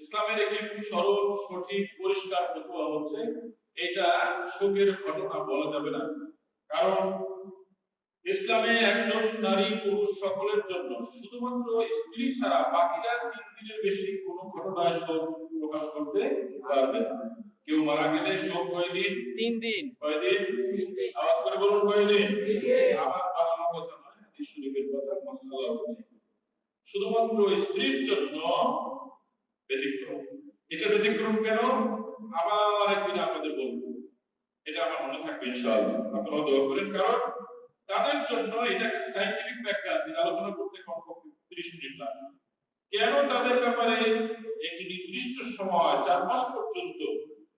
ইসলামের একটি সরল সঠিক পরিষ্কার ফতোয়া হচ্ছে এটা শোকের ঘটনা বলা যাবে না। কারণ ইসলামে একজন নারী পুরুষ সকলের জন্য শুধুমাত্র স্ত্রী ছাড়া বাকিরা 3 দিনের বেশি কোনো ঘটনায় শোক প্রকাশ করতে পারবে না। কেউ মারা গেলে শোক কয়দিন? 3 দিন। কয়দিন? আওয়াজ করে বলুন কয়দিন? আমার বানানো কথা নয়, হাদিস শরীফের কথা, মাসআলা হচ্ছে শুধুমাত্র স্ত্রীর জন্য ব্যতিক্রম। এটা ব্যতিক্রম কেন? আবার একদিন আপনাদের বলবো, এটা আমার মনে থাকবে ইনশাআল্লাহ, আপনারা দোয়া করেন। কারণ তাদের জন্য এটা একটা সায়েন্টিফিক ব্যাখ্যা আছে, আলোচনা করতে কমপক্ষে 30 মিনিট লাগে। কেন তাদের ব্যাপারে একটি নির্দিষ্ট সময় 4 মাস পর্যন্ত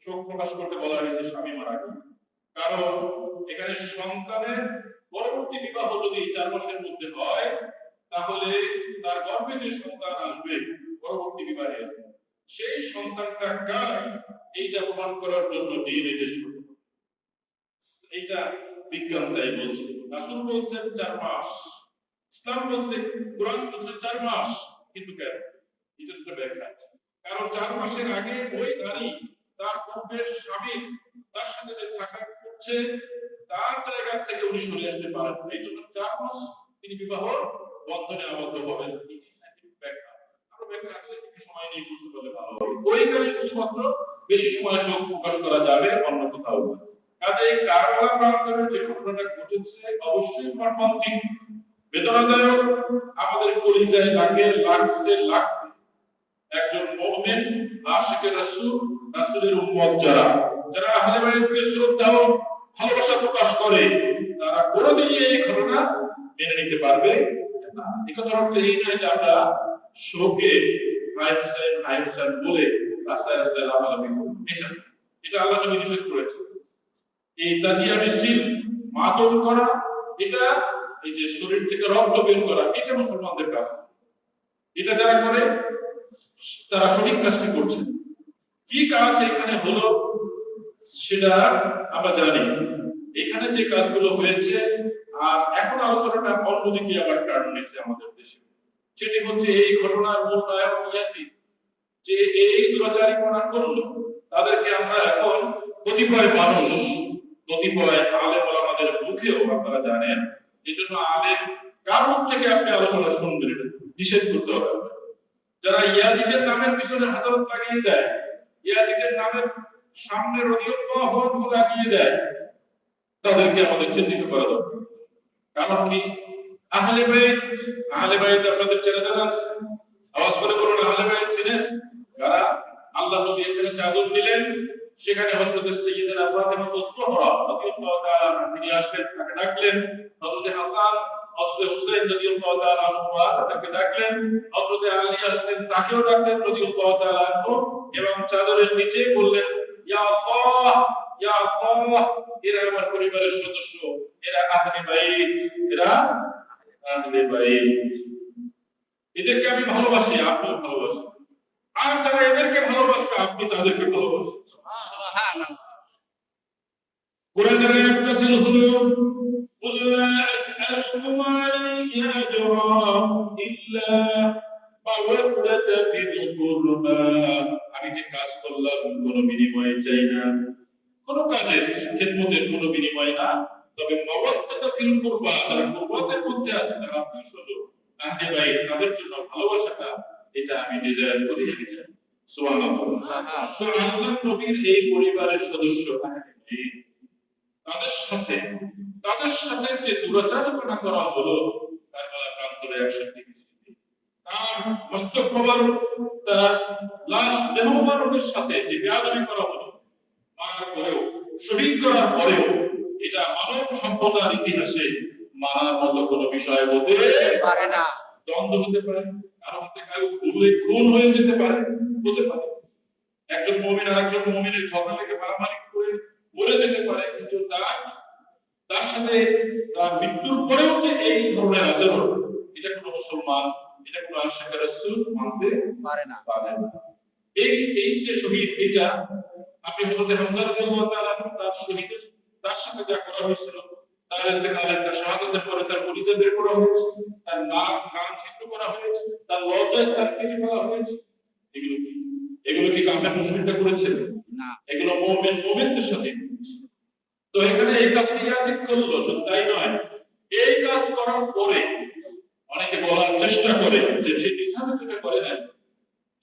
শোক প্রকাশ করতে বলা হয়েছে স্বামী মারা গেলে? কারণ এখানে সন্তানের পরবর্তী বিবাহ যদি 4 মাসের মধ্যে হয়, তাহলে তার গর্ভে যে সন্তান আসবে পরবর্তী বিবাহে, সেই সন্তানটা কার এইটা প্রমাণ করার জন্য ডিএনএ টেস্ট করতে হবে। এইটা বিজ্ঞান তাই বলছে। রাসূল বলছেন 4 মাস, ইসলাম বলছে, কোরআন বলছে 4 মাস। কিন্তু কেন? এটা একটা ব্যাখ্যা আছে। কারণ 4 মাসের আগে ওই নারী তার পূর্বের স্বামী তার সাথে যে থাকা করছে তার জায়গা থেকে উনি সরে আসতে পারেন, এই জন্য 4 মাস তিনি বিবাহ বন্ধনে আবদ্ধ হবেন। এটি সায়েন্টিফিক ব্যাখ্যা। আরো ব্যাখ্যা আছে, একটু সময় নিয়ে বলতে বলে ভালো হবে। ওইখানে শুধুমাত্র বেশি সময় শোক প্রকাশ করা যাবে, অন্য কোথাও না। কাজেই কারবালা প্রান্তরে যে ঘটনাটা ঘটেছে অবশ্যই মর্মান্তিক, বেদনাদায়ক, আমাদের কলিজায় লাগছে। একজন মুমিন আশিকে রাসূল, রাসূলের উম্মত যারা আহলে বাইতকে শ্রদ্ধা ও ভালোবাসা প্রকাশ করে, তারা কোনোদিনই এই ঘটনা মেনে নিতে পারবে না। একথার অর্থ এই নয় যে আমরা শোকে হাই হোসেন বলে রাস্তায় রাস্তায় লাফালাফি করব। এটা আল্লাহ নবী নিষেধ করেছে। এই তাজিয়া মিছিল, মাতম করা, এটা এই যে শরীর থেকে রক্ত বের করা, এটা মুসলমানদের কাজ। এটা যারা করে তারা সঠিক কাজটি করছে। কি কাজ এখানে হলো সেটা আমরা জানি। এখানে যে কাজগুলো হয়েছে, আর এখন আলোচনাটা অন্যদিকে আবার টার্ন নিচ্ছে আমাদের দেশে, সেটি হচ্ছে এই ঘটনার মূল নায়ক ইয়াজিদ যে এই দুরাচারীপনা করলো, তাদেরকে আমরা এখন কতিপয় মানুষ, কতিপয় আলেম ওলামাদের মুখেও আপনারা জানেন, এই জন্য আলেম কার মুখ থেকে আপনি আলোচনা শুনবেন এটা নিষেধ করতে হবে। যারা ইয়াজিদের নামের পিছনে হাজারত লাগিয়ে দেয়, ইয়াজিদের নামের সামনে রাদিয়াল্লাহু আনহু লাগিয়ে দেয়, তাদেরকে আমাদের চিহ্নিত করা দরকার। কারণ কি? আহলে বাইত আপনাদের চেনা জানা আছে? আওয়াজ করে বলুন, আহলে বাইত চেনেন কারা? আল্লাহ নবী এখানে চাদর নিলেন, সেখানে হযরত সাইয়্যিদানা ফাতিমা যোহরা রাদিয়াল্লাহু তাআলা তিনি আসলেন, তাকে ডাকলেন। হযরত হাসান, হযরত হুসাইন রাদিয়াল্লাহু তাআলা আনহুমা তাকে ডাকলেন। হযরত আলী আসলেন, তাকেও ডাকলেন রাদিয়াল্লাহু তাআলা আনহু, এবং চাদরের নিচে বললেন, ইয়া আল্লাহ, ইয়া আল্লাহ, এরা আমার পরিবারের সদস্য, এরা আহলে বাইত, এরা আহলে বাইত, এদেরকে আমি ভালোবাসি, আপনিও ভালোবাসেন। আর যারা এদেরকে ভালোবাসবে আপনি তাদেরকে ভালোবাসেন। সুবহানাল্লাহ। কোরআনের আয়াত নাযিল হলো, কুল লা আসআলুকুম আলাইহি আজরা ইল্লা মাওয়াদ্দাতা ফিল কুরবা। আমি যে কাজ করলাম কোনো বিনিময় চাই না, কোনো কাজের খিদমতের কোনো বিনিময় না, তবে মাওয়াদ্দাতা ফিল কুরবা, যারা কুরবাতের মধ্যে আছে, যারা আত্মীয় স্বজন আহলে বাইত, তাদের জন্য ভালোবাসাটা এটা আমি ডিজায়ার করি, আমি চাই। সুবহানাল্লাহ। তো আল্লাহর নবীর এই পরিবারের সদস্য তাদের সাথে যে দুরাচারীপনা করা হলো কারবালা প্রান্তরে 61 হিজরিতে, তার মস্তক মোবারক, তার লাশ দেহ মোবারকের সাথে যে বেয়াদবি করা হলো, মারার পরেও, শহীদ করার পরেও, এটা মানব সভ্যতার ইতিহাসে মারার মতো কোনো বিষয় হতে পারে না। দ্বন্দ্ব হতে পারে, কারো হাতে কারো খুন হয়ে যেতে পারে, হতে পারে। একজন মুমিন আর একজন মুমিনের ঝগড়া লেগে মারামারি করে মরে যেতে পারে, কিন্তু তার সাথে তার মৃত্যুর পরেও যে এই ধরনের আচরণ, এটা কোনো মুসলমান, এটা কোনো আশিক রাসূল মানতে পারে না। এই যে শহীদ, এটা আপনি হযরত হামজা রাদিয়াল্লাহু তাআলা তার শহীদ, তার সাথে যা করা হয়েছিল, তার ইন্তেকালের, তার শাহাদাতের পরে তার পরিচয় বের করা হয়েছে, তার নাক কান ছিদ্র করা হয়েছে, তার লজ্জাস্থান কেটে ফেলা হয়েছে, এগুলো কি এগুলো কি কাফের মুশরিকরা করেছে না, এগুলো মুমিনদের সাথে করেছে। তো এখানে এই কাজটি ইয়াজিদ করলো, শুধু তাই নয়, এই কাজ করার পরে অনেকে বলার চেষ্টা করে যে সে নিজ হাতে এটা করে না,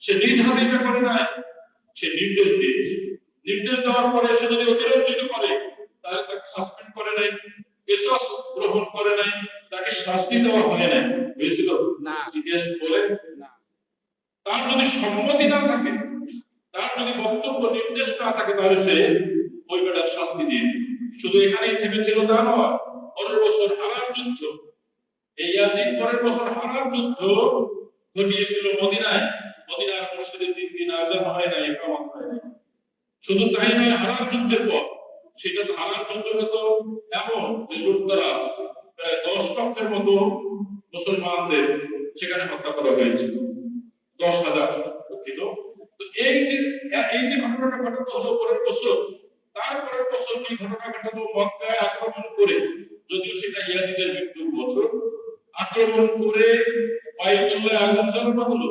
সে নিজ হাতে এটা করে না, সে নির্দেশ দিয়েছে। নির্দেশ দেওয়ার পরে সে যদি অতিরঞ্জিত করে তাহলে তাকে সাসপেন্ড করে নাই, কিসাস গ্রহণ করে নাই, তাকে শাস্তি দেওয়া হয় না, হয়েছিল না, ইতিহাস বলে না। তার যদি সম্মতি না থাকে, তার যদি বক্তব্য নির্দেশ না থাকে, তাহলে সে ওই বেটার শাস্তি দিয়ে। শুধু এখানেই থেমেছিল তা নয়, পরের বছর হারার যুদ্ধ, এই ইয়াজিদ পরের বছর হারার যুদ্ধ ঘটিয়েছিল মদিনায়। মদিনার মসজিদে 3 দিন আযান হয় না, ইকামত হয় না। শুধু তাই নয়, হারার যুদ্ধের পর সেটা হারার যুদ্ধটা তো এমন যে লুটতরাজ প্রায় 10 লক্ষের মতো মুসলমানদের সেখানে হত্যা করা হয়েছিল, 10,000 দুঃখিত। তো এই যে ঘটনাটা ঘটানো হলো পরের বছর, তারপরের বছর কি ঘটনা ঘটানো, মক্কায় আক্রমণ করে, যদিও সেটা ইয়াজিদের মৃত্যুর বছর, আক্রমণ করে বাইতুল্লাহ আগুন জ্বালানো হলো।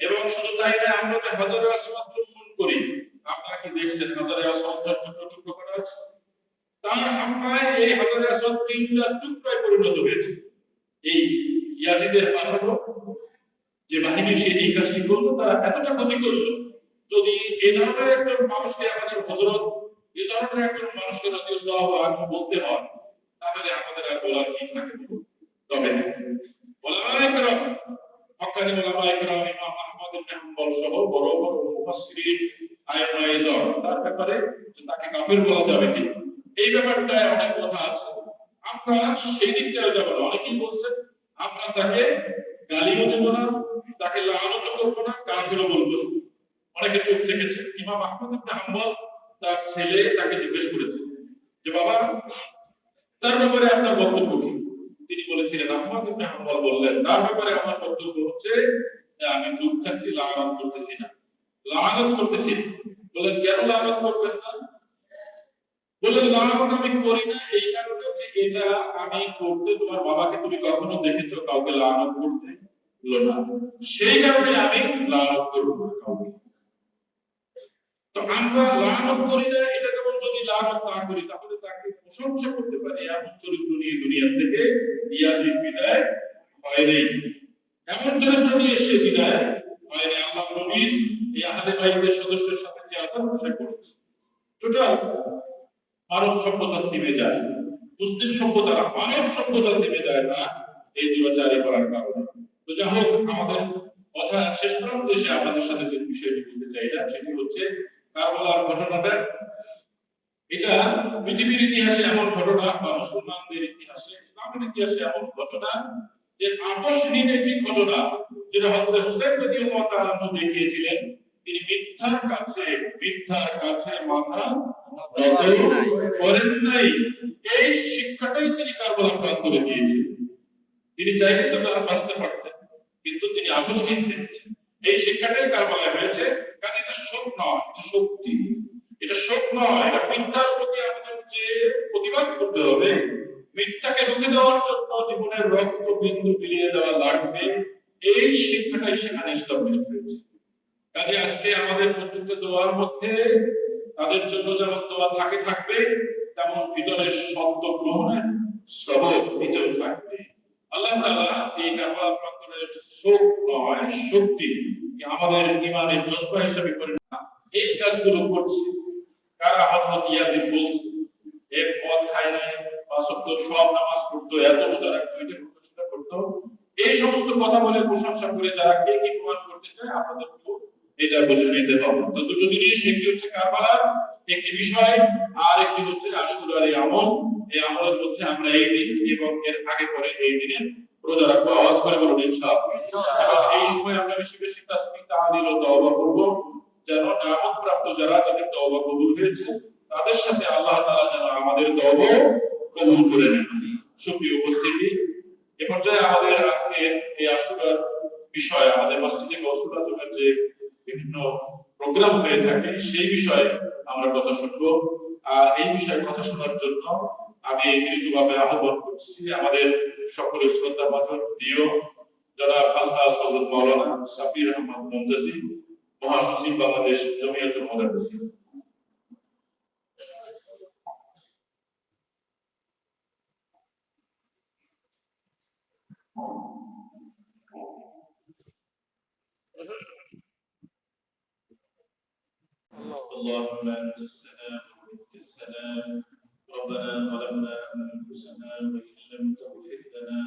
এবং শুধু তাই না, আমরা যে হাজারে আসওয়াদ চুম্বন করি, আপনারা কি দেখছেন হাজারে আসওয়াদ টুকরো টুকরো করা আছে? তার হামলায় এই হাজারে আসওয়াদ 3-4 টুকরায় পরিণত হয়েছে। এই ইয়াজিদের পাঠানো যে বাহিনী সে এই কাজটি করলো, তারা এতটা ক্ষতি করলো, যদি এই ধরনের একজন মানুষকে আমাদের হযরত এই ধরনের একজন মানুষকে রাদিয়াল্লাহু আনহু বলতে হয়, তাহলে আমাদের আর বলার কি থাকে? তবে উলামায়ে কেরাম, মক্কানি উলামায়ে কেরাম, ইমাম আহমদ ইবনে হাম্বল সহ বড় বড় মুফাসসিরিন, আইম্মায়ে ইজম, তার ব্যাপারে যে তাকে কাফের বলা যাবে কি, এই ব্যাপারটায় অনেক কথা আছে। আমরা সেই দিকটাও যাব না। অনেকেই বলছেন আমরা তাকে গালিও দেব না, তাকে লানত করব না, কাফেরও বলবো না। অনেকে চুপ থেকেছে। ইমাম আহমদ ইবনে হাম্বল তার ছেলে তাকে জিজ্ঞেস করেছে যে বাবা, তার ব্যাপারে আপনার বক্তব্য কি? তিনি বলেছিলেন, আহমদ ইবনে হাম্বল বললেন, তার ব্যাপারে আমার বক্তব্য হচ্ছে যে আমি চুপ থাকছি, লানত করতেছি না, লানত করতেছি। বলেন কেন লানত করবেন না? বলেন লানত আমি করি না এই কারণে যে এটা আমি করতে তোমার বাবাকে তুমি কখনো দেখেছো কাউকে লানত করতে? বলল না, সেই কারণে আমি লানত করব না কাউকে। তো আমরা লানত করি না, এটা যেমন যদি লানত না করি তাহলে তাকে প্রশংসা করতে পারি, এমন চরিত্র নিয়ে দুনিয়া থেকে ইয়াজিদ বিদায় হয়নি। এমন চরিত্র নিয়ে সে বিদায় হয়নি। আল্লাহ নবীর এই আহলে বাইতের সদস্যের সাথে যে আচরণ সে করেছে, টোটাল মানব সভ্যতা থেমে যায়। মুসলিম সভ্যতা, মানব সভ্যতা থেমে যায় না এই দুরাচারী করার কারণে। তো যাই হোক, আমাদের কথা শেষ প্রান্তে এসে আপনাদের সাথে যে বিষয়টি বলতে চাইলাম সেটি হচ্ছে কারবালার ঘটনাটা। এটা পৃথিবীর ইতিহাসে এমন ঘটনা, বা মুসলমানদের ইতিহাসে, ইসলামের ইতিহাসে এমন ঘটনা যে আপোষহীন একটি ঘটনা, যেটা হযরত হুসাইন রাদিয়াল্লাহু তাআলা দেখিয়েছিলেন। তিনি মিথ্যার কাছে মাথা নত করেন নাই। এই শিক্ষাটাই তিনি কারবালা প্রান্তরে দিয়েছিলেন। তিনি চাইলে তো বাঁচতে পারতেন, কিন্তু তিনি আপোষহীন থেকেছেন। এই শিক্ষাটাই কারবালায় হয়েছে। কাজে এটা শোক নয়, এটা শক্তি। এটা শোক নয়, এটা মিথ্যার প্রতি আমাদের যে প্রতিবাদ করতে হবে, মিথ্যাকে রুখে দেওয়ার জন্য জীবনের রক্ত বিন্দু বিলিয়ে দেওয়া লাগবে, এই শিক্ষাটাই সেখানে এস্টাবলিশড হয়েছে। কাজে আজকে আমাদের প্রত্যেকটা দোয়ার মধ্যে তাদের জন্য যেমন দোয়া থাকবে, তেমন ভিতরের সত্য গ্রহণের সবক ভিতরে থাকবে। আল্লাহ তাআলা এই কারবালা প্রান্তরের শোক নয়, শক্তি আমাদের ঈমানের জজবা হিসেবে করে এই কাজগুলো করছে। কারা? হযরত ইয়াজিদ বলছে এক পথ খায় নাই, পাঁচ ওয়াক্ত সব নামাজ পড়তো, এত রোজা রাখতো, এটা করতো, সেটা করতো, এই সমস্ত কথা বলে প্রশংসা করে যারা কে কি প্রমাণ করতে চায়, আপনাদের এটা বুঝে নিতে হবে। তো দুটো জিনিস, একটি হচ্ছে কারবালার একটি বিষয়, আর একটি হচ্ছে আশুরার এই আমল। এই আমলের মধ্যে আমরা এই দিন এবং এর আগে পরে এই দিনে রোজা রাখবো। আওয়াজ করে বলুন ইনশাআল্লাহ। এই সময় আমরা বেশি বেশি তাসবিহ তাহলিল ও তওবা করব, যেন নিয়ামত প্রাপ্ত যারা যাদের তওবা কবুল হয়েছে তাদের সাথে আল্লাহ তাআলা যেন আমাদের তওবা কবুল করে নেন। সুপ্রিয় উপস্থিতি, এ পর্যায়ে আমাদের আজকে এই আশুরার বিষয়, আমাদের মসজিদে গসল আজমের যে বিভিন্ন প্রোগ্রাম হয়ে থাকে সেই বিষয়ে আমরা কথা শুনবো। আর এই বিষয়ে কথা শোনার জন্য আমি মৃদুভাবে আহ্বান করছি আমাদের সকলের শ্রদ্ধাভাজন প্রিয় জনাব আলহাজ হযরত মাওলানা সাব্বির আহমদ মুনতাসির, মহাসচিব বাংলাদেশ জমিয়তুল মুদাররিসিন। اللهم انت السلام ومنك السلام، ربنا ظلمنا انفسنا وان لم تغفر لنا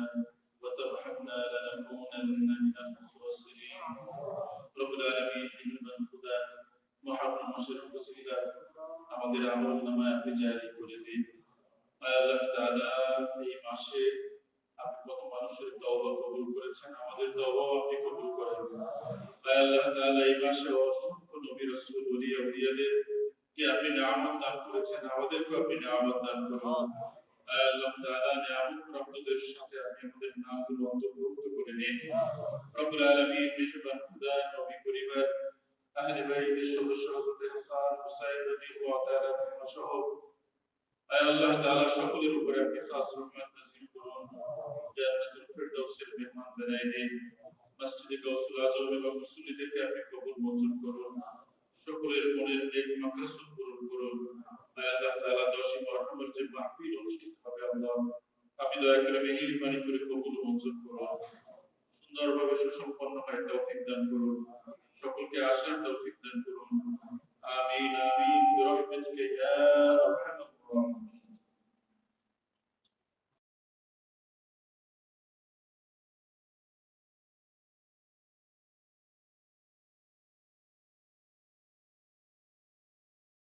وترحمنا لنكونن من الخاسرين. رب العالمين من خدا محرم مشرف وسيله আমাদের আমল নামায় আপনি জারি করে দিন। আল্লাহ তাআলা এই মাসে আপনি কত মানুষের তওবা কবুল করেছেন, আমাদের তওবাও আপনি কবুল করেন। আল্লাহ তাআলা এই মাসে অসংখ্য নবী রাসূল ওলি আউলিয়াদের কে আপনি নিয়ামত দান করেছেন, আমাদেরকে আপনি নিয়ামত দান করুন। আল্লাহ তাআলা নিয়ামত প্রাপ্তদের সাথে আপনি আমাদের নামগুলো অন্তর্ভুক্ত করে নিন। রব্বুল আলামিন মেহেরবান খোদা, নবী পরিবার, আহলে বাইতের সদস্য হযরত হাসান হুসাইন রাদিয়াল্লাহু তাআলা সহ আল্লাহ তাআলা সকলের উপরে আপনি খাস রহমত নাযিল করুন। জান্নাতুল ফিরদাউসের মেহমান বানাই দিন। মসজিদে গাউসুল আজম এবং মুসল্লিদেরকে আপনি কবুল মঞ্জুর করুন। সকলের মনের নেক মাকসাদ পূরণ করুন। আল্লাহ তাআলা 10 মহররমের যে মাহফিল অনুষ্ঠিত হবে, আল্লাহ আপনি দয়া করে মেহেরবানি